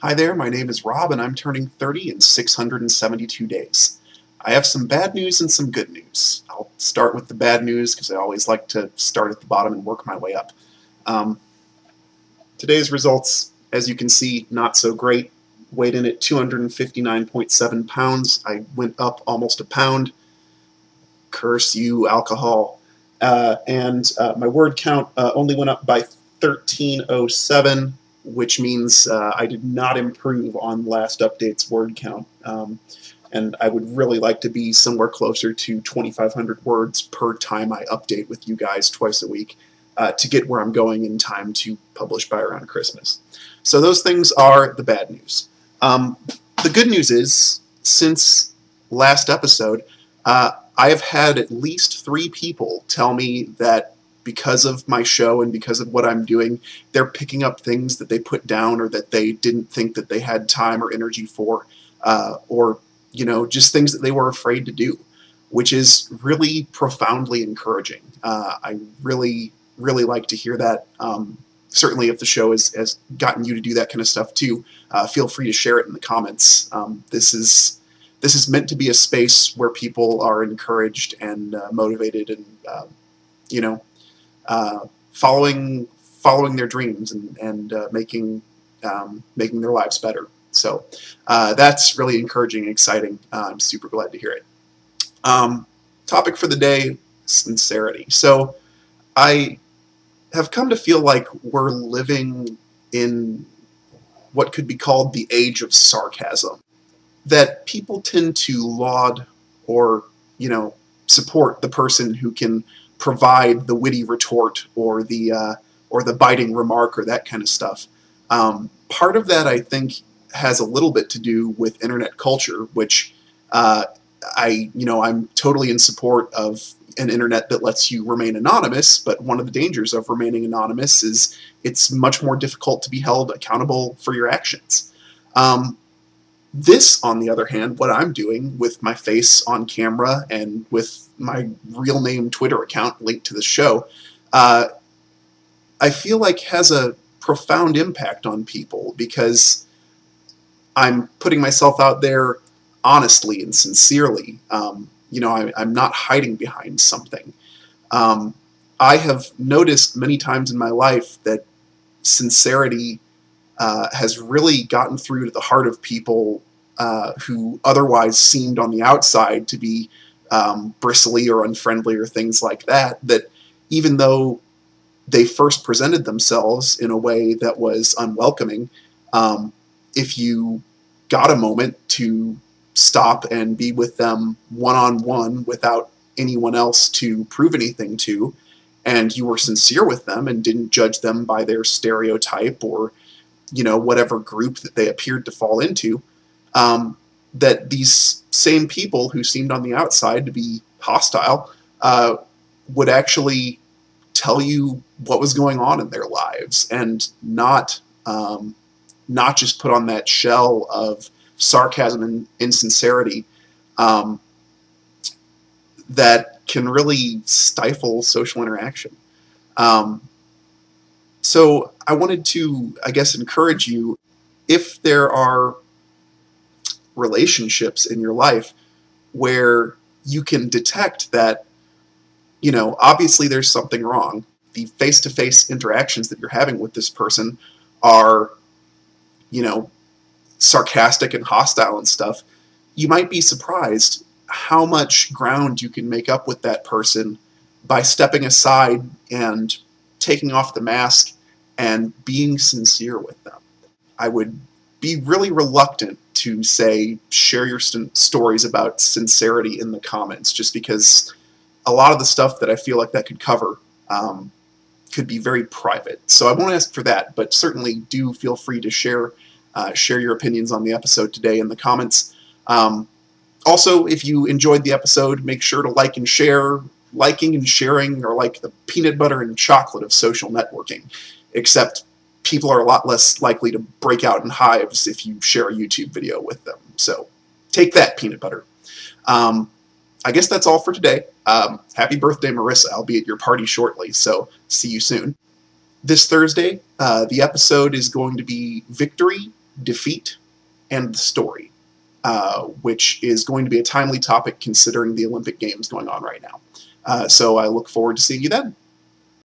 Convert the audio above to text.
Hi there, my name is Rob and I'm turning 30 in 672 days. I have some bad news and some good news. I'll start with the bad news because I always like to start at the bottom and work my way up. Um, Today's results, as you can see, not so great. Weighed in at 259.7 pounds. I went up almost a pound. Curse you, alcohol. My word count only went up by 1307, which means I did not improve on last update's word count. And I would really like to be somewhere closer to 2,500 words per time I update with you guys twice a week to get where I'm going in time to publish by around Christmas. So those things are the bad news. The good news is, since last episode, I have had at least 3 people tell me that because of my show and because of what I'm doing, they're picking up things that they put down or that they didn't think that they had time or energy for, or just things that they were afraid to do, which is really profoundly encouraging. I really, really like to hear that. Certainly if the show has gotten you to do that kind of stuff too, feel free to share it in the comments. This is meant to be a space where people are encouraged and motivated and following their dreams and making their lives better. So that's really encouraging and exciting. I'm super glad to hear it. Topic for the day, sincerity. So I have come to feel like we're living in what could be called the age of sarcasm. That people tend to laud or, support the person who can provide the witty retort or the biting remark or that kind of stuff. Part of that, I think, has a little bit to do with internet culture, which I'm totally in support of an internet that lets you remain anonymous, but one of the dangers of remaining anonymous is it's much more difficult to be held accountable for your actions. This, on the other hand, what I'm doing with my face on camera and with my real name Twitter account linked to the show, I feel like has a profound impact on people because I'm putting myself out there honestly and sincerely. I'm not hiding behind something. I have noticed many times in my life that sincerity has really gotten through to the heart of people who otherwise seemed on the outside to be bristly or unfriendly or things like that, that even though they first presented themselves in a way that was unwelcoming, if you got a moment to stop and be with them one-on-one without anyone else to prove anything to, and you were sincere with them and didn't judge them by their stereotype or whatever group that they appeared to fall into, that these same people who seemed on the outside to be hostile would actually tell you what was going on in their lives and not just put on that shell of sarcasm and insincerity that can really stifle social interaction. So I wanted to, encourage you, if there are relationships in your life where you can detect that, obviously there's something wrong. The face-to-face interactions that you're having with this person are, sarcastic and hostile and stuff. You might be surprised how much ground you can make up with that person by stepping aside and taking off the mask and being sincere with them. I would be really reluctant to say share your stories about sincerity in the comments, just because a lot of the stuff that I feel like that could cover could be very private. So I won't ask for that, but certainly do feel free to share your opinions on the episode today in the comments. Also, if you enjoyed the episode, make sure to like and share. Liking and sharing are like the peanut butter and chocolate of social networking, except people are a lot less likely to break out in hives if you share a YouTube video with them. So take that, peanut butter. I guess that's all for today. Happy birthday, Marissa. I'll be at your party shortly, so see you soon. This Thursday, the episode is going to be Victory defeat, and the story, which is going to be a timely topic considering the Olympic Games going on right now. So I look forward to seeing you then.